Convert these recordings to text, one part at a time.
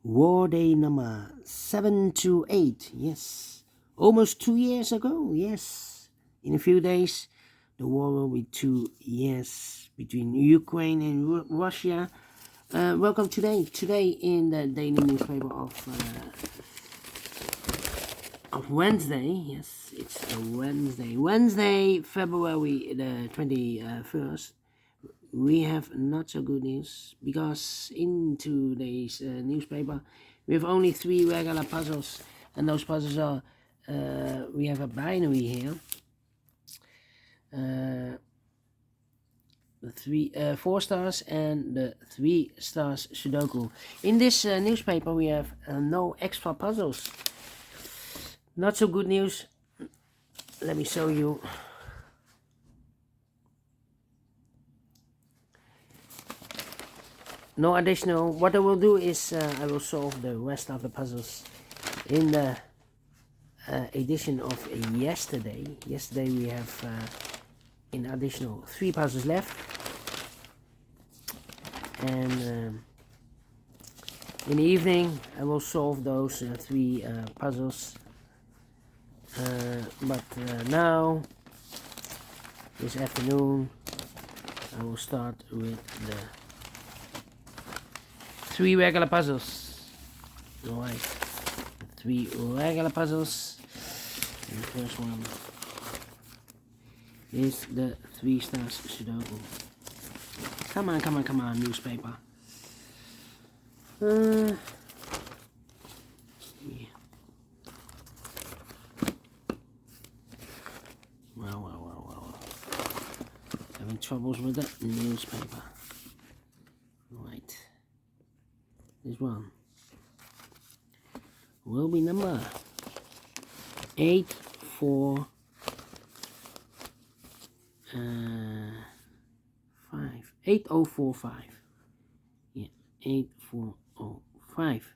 War Day number 728. Yes. Almost 2 years ago. Yes. In a few days, the war will be 2 years between Ukraine and Russia. Welcome today in the daily newspaper of Wednesday. Yes, it's a Wednesday, February the 21st. We have not so good news because in today's newspaper we have only 3 regular puzzles, and those puzzles are we have a binary here, the 4 stars and the 3 stars Sudoku. In this newspaper we have no extra puzzles. Not so good news. Let me show you. No additional. What I will do is I will solve the rest of the puzzles in the edition of yesterday. Yesterday we have in additional 3 puzzles left, and in the evening I will solve those 3 puzzles. But now, this afternoon, I will start with the 3 regular puzzles. Alright, 3 regular puzzles. And the first one is the 3 stars Sudoku. Come on, newspaper. Yeah. Well. Having troubles with the newspaper. Right. This one will be number 845. Yeah, 8405.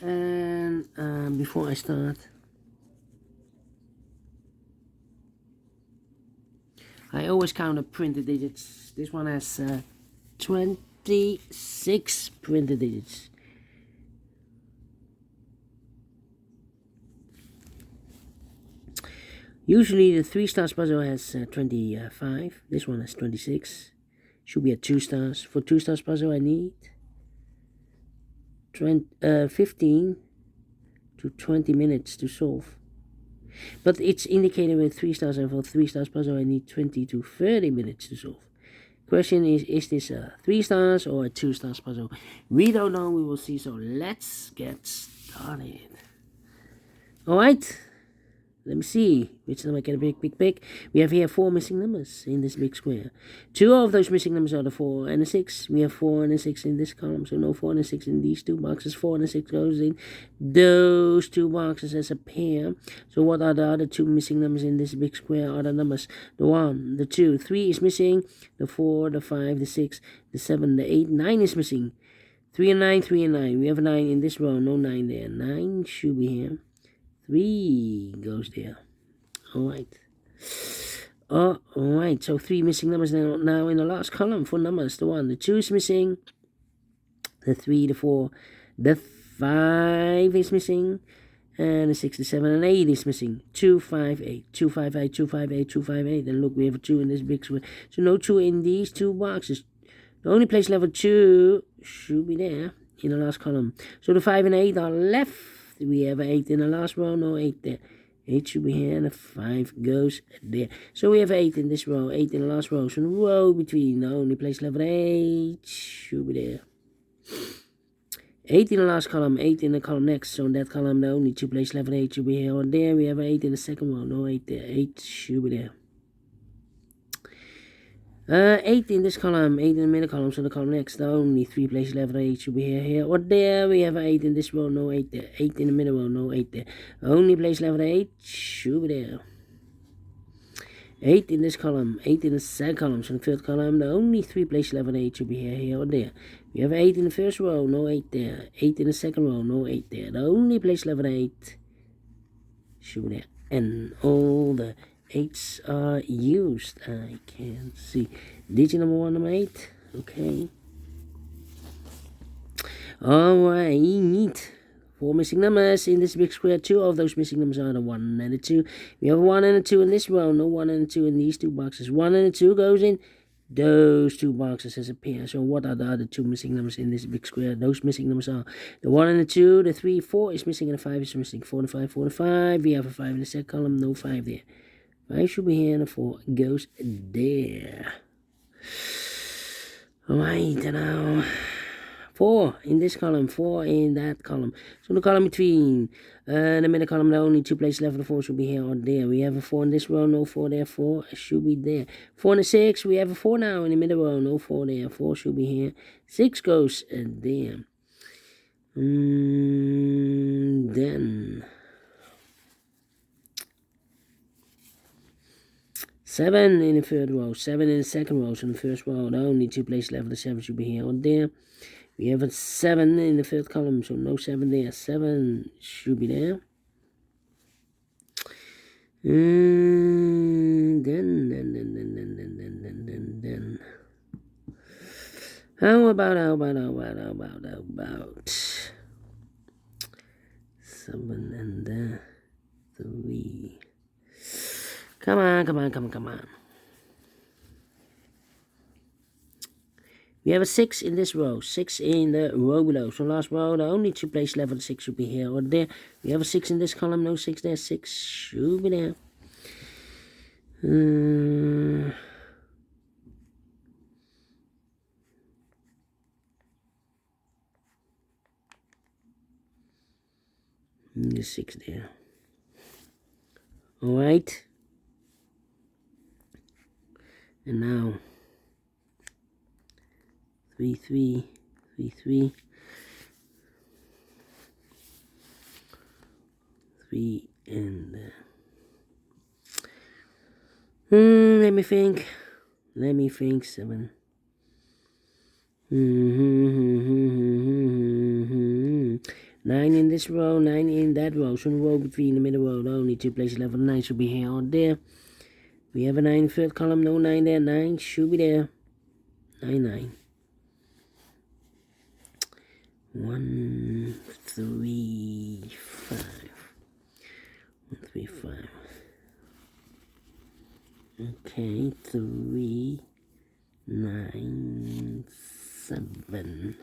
And before I start, I always count the printed digits. This one has 26 printed digits. Usually the 3 stars puzzle has 25. This one has 26. Should be at 2 stars. For 2 stars puzzle I need 15 to 20 minutes to solve. But it's indicated with 3 stars, and for 3 stars puzzle I need 20 to 30 minutes to solve. Question is this a 3 stars or a 2 stars puzzle? We don't know, we will see, so let's get started. Alright, let me see which number I get a pick. We have here 4 missing numbers in this big square. 2 of those missing numbers are the 4 and the 6. We have 4 and a 6 in this column, so no 4 and a 6 in these 2 boxes. 4 and a 6 goes in those 2 boxes as a pair. So what are the other 2 missing numbers in this big square? Are the numbers the 1, the 2, 3 is missing, the 4, the 5, the 6, the 7, the 8, 9 is missing. 3 and 9, 3 and 9. We have a 9 in this row, no 9 there. 9 should be here. 3 goes there. Alright. Alright, so 3 missing numbers now in the last column for numbers. The 1, the 2 is missing. The 3, the 4, the 5 is missing. And the 6, the 7, and 8 is missing. 2, 5, 8. 2, 5, 8, 2, 5, 8, 2, 5, 8. And look, we have a 2 in this big square. So no 2 in these 2 boxes. The only place level 2 should be there in the last column. So the 5 and 8 are left. We have an 8 in the last row, no 8 there. 8 should be here, and a 5 goes there. So we have 8 in this row, 8 in the last row. So the row between, the only place level 8 should be there. 8 in the last column, 8 in the column next. So in that column, the only 2 place level 8 should be here or there. We have 8 in the second row, no 8 there. 8 should be there. 8 in this column, 8 in the middle column, so the column next, the only 3 places left, 8 should be here or there. We have 8 in this row, no 8 there. 8 in the middle row, no 8 there. Only place left, 8 should be there. 8 in this column, 8 in the second column, so the third column, the only 3 places left, 8 should be here or there. We have 8 in the first row, no 8 there. 8 in the second row, no 8 there. The only place left, 8 should be there. And all the 8s are used. I can see digit number 1, number 8. Okay. Alright. 4 missing numbers in this big square. 2 of those missing numbers are the 1 and the 2. We have a 1 and a 2 in this row. No 1 and a 2 in these 2 boxes. 1 and a 2 goes in those 2 boxes as a pair. So what are the other 2 missing numbers in this big square? Those missing numbers are the 1 and the 2, the 3, 4 is missing, and the 5 is missing. 4 and 5, 4 and 5. We have a 5 in the second column. No 5 there. 5 should be here, and the 4 goes there. Alright, now 4 in this column, 4 in that column. So the column between the middle column, there are only 2 places left. The 4 should be here or there. We have a 4 in this row, no 4 there. 4 should be there. 4 and a 6, we have a 4 now in the middle row, no 4 there. 4 should be here. 6 goes there. Then 7 in the third row, 7 in the second row. So in the first row, there are only 2 places left. The 7 should be here or there. We have a 7 in the third column, so no 7 there. 7 should be there. Then. How about 7 and 3. Come on. We have a 6 in this row, 6 in the row below. So last row, the only 2 places left for the 6 should be here or there. We have a 6 in this column, no 6 there. 6 should be there. The 6 there. Alright. And now 3, 3, 3, 3. 3 and let me think. 7. 9 in this row, 9 in that row. So in the row between the middle row, the only 2 places left. 9 should be here or there. We have a 9 third column, no 9 there. 9 should be there. 9. 1, 3, 5. 1, 3, 5. Okay, 3, 9, 7.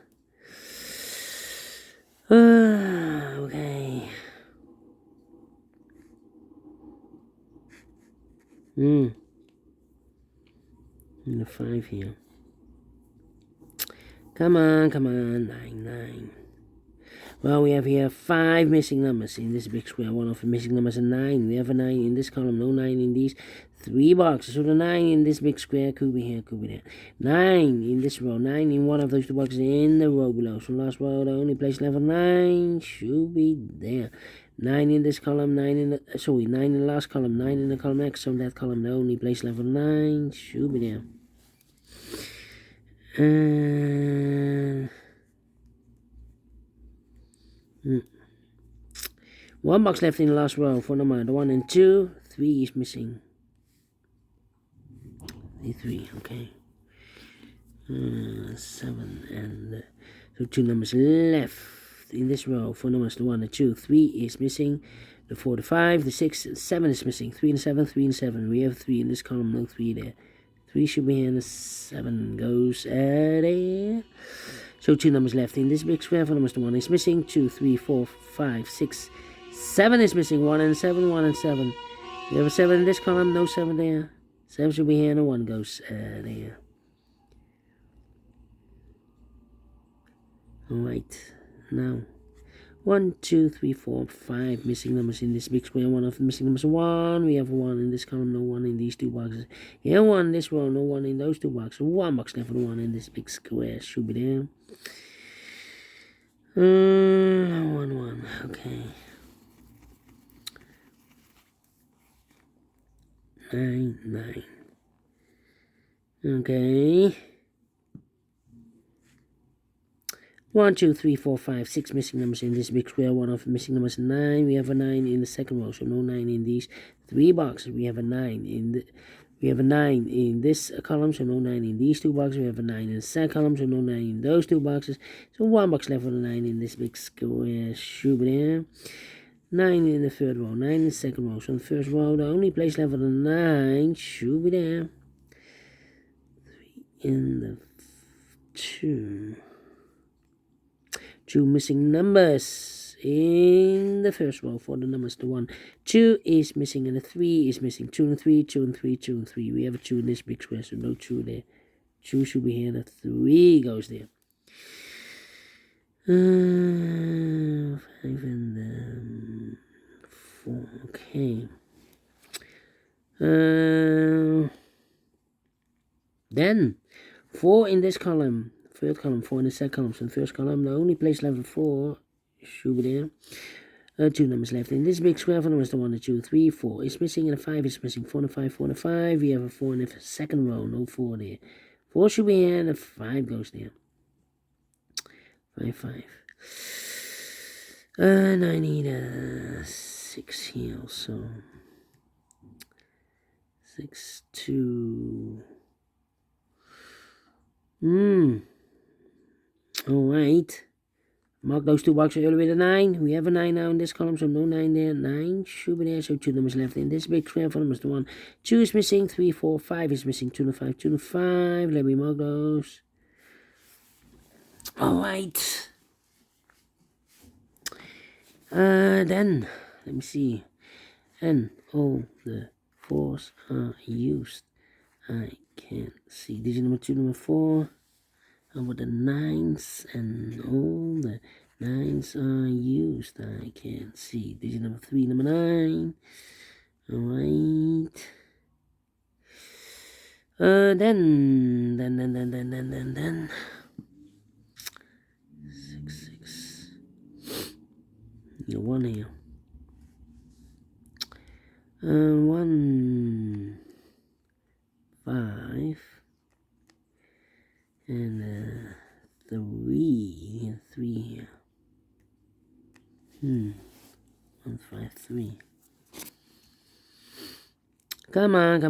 Okay. And the 5 here. Come on. 9. Well, we have here 5 missing numbers in this big square. One of the missing numbers is 9. We have a 9 in this column, no 9 in these 3 boxes. So the 9 in this big square could be here, could be there. 9 in this row, 9 in one of those 2 boxes in the row below. So last row, the only place left for 9 should be there. 9 in this column, 9 in the last column, 9 in the column next. So that column, the only place left for 9 should be there. One box left in the last row for number 1 and 2. 3 is missing. 3, okay. 7 and so 2 numbers left in this row for numbers 1 and 2. 3 is missing. The 4, the 5, the 6, 7 is missing. 3 and 7, 3 and 7. We have 3 in this column, no 3 there. 3 should be here, and the 7 goes there. So 2 numbers left in this big square for numbers 1 is missing. 2, 3, 4, 5, 6, 7 is missing. 1 and 7, 1 and 7. We have a 7 in this column, no 7 there. 7 should be here, and the 1 goes there. Alright, now 1, 2, 3, 4, 5 missing numbers in this big square. One of the missing numbers 1. We have 1 in this column, no 1 in these 2 boxes. Here 1 in this row, no 1 in those 2 boxes. 1 box left for the 1 in this big square. Should be there. 1, okay. 9. Okay. 1, 2, 3, 4, 5, 6 missing numbers in this big square. One of the missing numbers is 9. We have a 9 in the second row, so no 9 in these 3 boxes. We have a 9 in We have a 9 in this column, so no 9 in these two boxes. We have a 9 in the second column, so no 9 in those two boxes. So one box left with a 9 in this big square. Shoot there. 9 in the third row, 9 in the second row. So in the first row, the only place left with a 9 should be there. 3 in the 2. 2 missing numbers in the first row for the numbers. The 1, 2 is missing, and the 3 is missing. 2 and 3, 2 and 3, 2 and 3. We have a 2 in this big square, so no 2 there. 2 should be here, the 3 goes there. 5 and 4, okay. Then 4 in this column, third column, 4 in the second column. So in the first column, the only place left with 4 should be there. 2 numbers left in this big square for numbers, the 1, the 2, 3, 4 is missing, and the 5 is missing. 4 and 5, 4 and 5. We have a 4 in the second row, no 4 there. 4 should be here, and the 5 goes there. 5, 5. And I need a 6 here also. 6, 2. Alright. Mark those two boxes earlier with a 9. We have a 9 now in this column, so no 9 there. 9 should be there, so 2 numbers left in this big square for numbers. The 1, 2 is missing, 3, 4, 5 is missing. 2 and 5, 2 and 5. Let me mark those. Alright. Then, let me see. And all the 4s are used. I can't see. Digit number 2, number 4. How about the 9s? And all the 9s are used. I can't see. Digit number 3, number 9. Alright. Then. 6, 6. The 1 here. 1, 5. And 3 here. 1, 5, 3. Come on.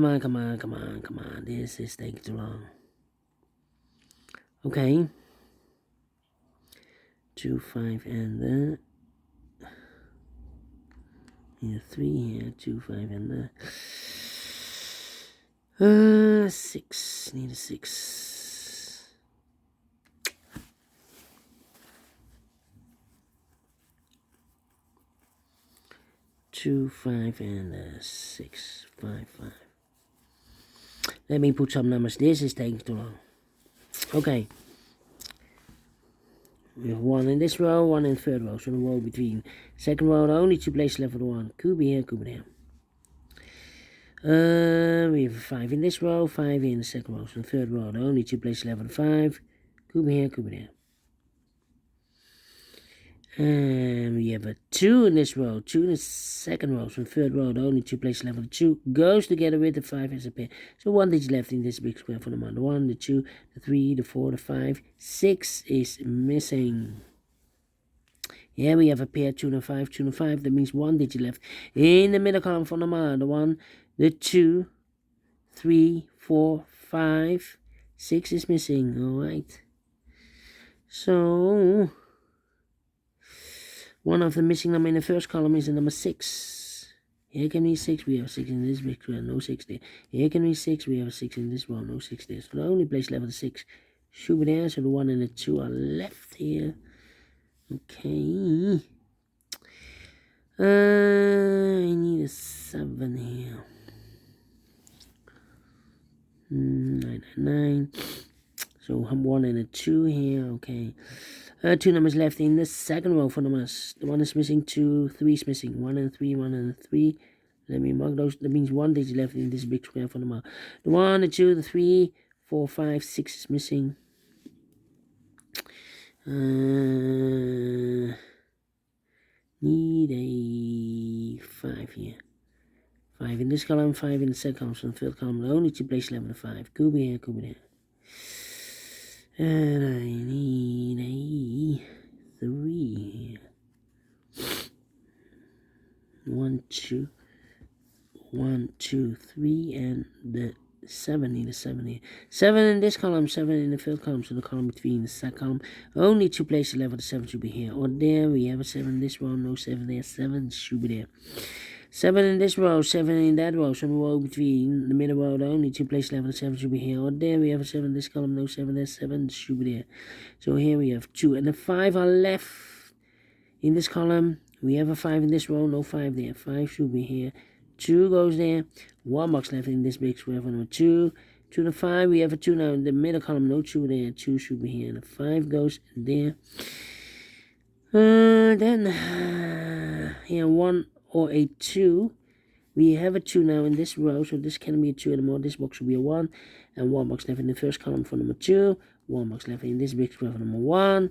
This is taking too long. Okay. 2, 5, and here 3 here. 2, 5, and 6. Need a 6. 2, 5, and 6. 5, 5. Let me put some numbers. This is taking too long. Okay. We have 1 in this row, 1 in the third row. So the row between second row, the only 2 places left for the 1. Could be here, could be there. We have a 5 in this row, 5 in the second row. So the third row, the only 2 places left for the 5. Could be here, could be there. And we have a 2 in this row, 2 in the second row. So the third row, the only 2 places left for the 2 goes together with the 5 as a pair. So 1 digit left in this big square for the 1. The 1, the 2, the 3, the 4, the 5. 6 is missing. Yeah, we have a pair, 2 and a 5, 2 and a 5. That means 1 digit left in the middle column for the 1. The 1, the 2, 3, 4, 5. 6 is missing. Alright. So one of the missing number in the first column is the number 6. Here can be 6, we have 6 in this big square, no 6 there. Here can be 6, we have a 6 in this row, no 6 there. So the only place left is 6 should be there, so the 1 and the 2 are left here. Okay. I need a 7 here. 9, 9. So 1 and a 2 here, okay. 2 numbers left in the second row for numbers. The 1 is missing, 2, 3 is missing. 1 and 3, 1 and 3. Let me mark those. That means 1 digit left in this big square for number. The 1, the 2, the 3, 4, 5, 6 is missing. Need a 5 here. 5 in this column, 5 in the second column, so in the third column, the only 2 places left with a 5. Could be here, could be there. And I need a 3 here. 1, 2. 1, 2, 3, and the 7 in the 7 here. 7 in this column, 7 in the third column, so the column between the second column. Only 2 places left, the 7 should be here or there. We have a 7 in this row, no 7 there, 7 should be there. 7 in this row, 7 in that row, so the row between the middle row, the only 2 places left, the 7 should be here or there. We have a 7 in this column, no 7 there, 7 should be there. So here we have 2, and the 5 are left in this column. We have a 5 in this row, no 5 there, 5 should be here. 2 goes there, 1 box left in this big square for number 2. 2 to 5, we have a 2 now in the middle column, no 2 there, 2 should be here, and the 5 goes there. Then, here 1 or a 2. We have a 2 now in this row, so this can be a 2 anymore. This box should be a 1, and 1 box left in the first column for number 2. 1 box left in this big square for number 1.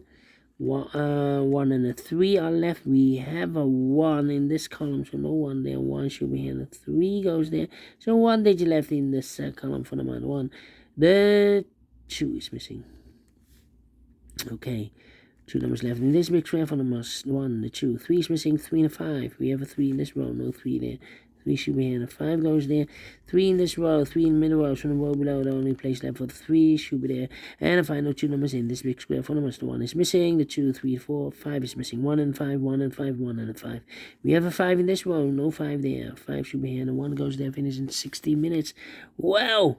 1 and a 3 are left. We have a 1 in this column, so no 1 there. 1 should be here, and the 3 goes there. So 1 digit left in this column for number 1. The 2 is missing. Okay, 2 numbers left in this big square for number 1, the 2. 3 is missing, 3 and a 5. We have a 3 in this row, no 3 there. 3 should be here, and the 5 goes there. 3 in this row, 3 in the middle row, so the row below, the only place left for 3 should be there. And the final 2 numbers in this big square for numbers, the 1 is missing, the 2, 3, 4, 5 is missing. 1 and 5, 1 and 5, 1 and a 5. We have a 5 in this row, no 5 there. 5 should be here, and the 1 goes there, finish in 60 minutes. Wow!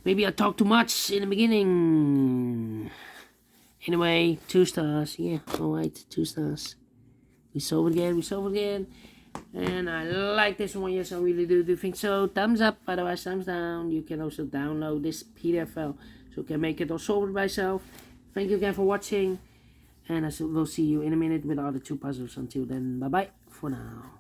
Maybe I talked too much in the beginning. Anyway, 2 stars. Yeah, alright, 2 stars. We solved again. And I like this one, yes, I really do think so. Thumbs up, otherwise thumbs down. You can also download this PDF file, so you can make it or solve it by yourself. Thank you again for watching, and I will see you in a minute with the other 2 puzzles. Until then, bye-bye for now.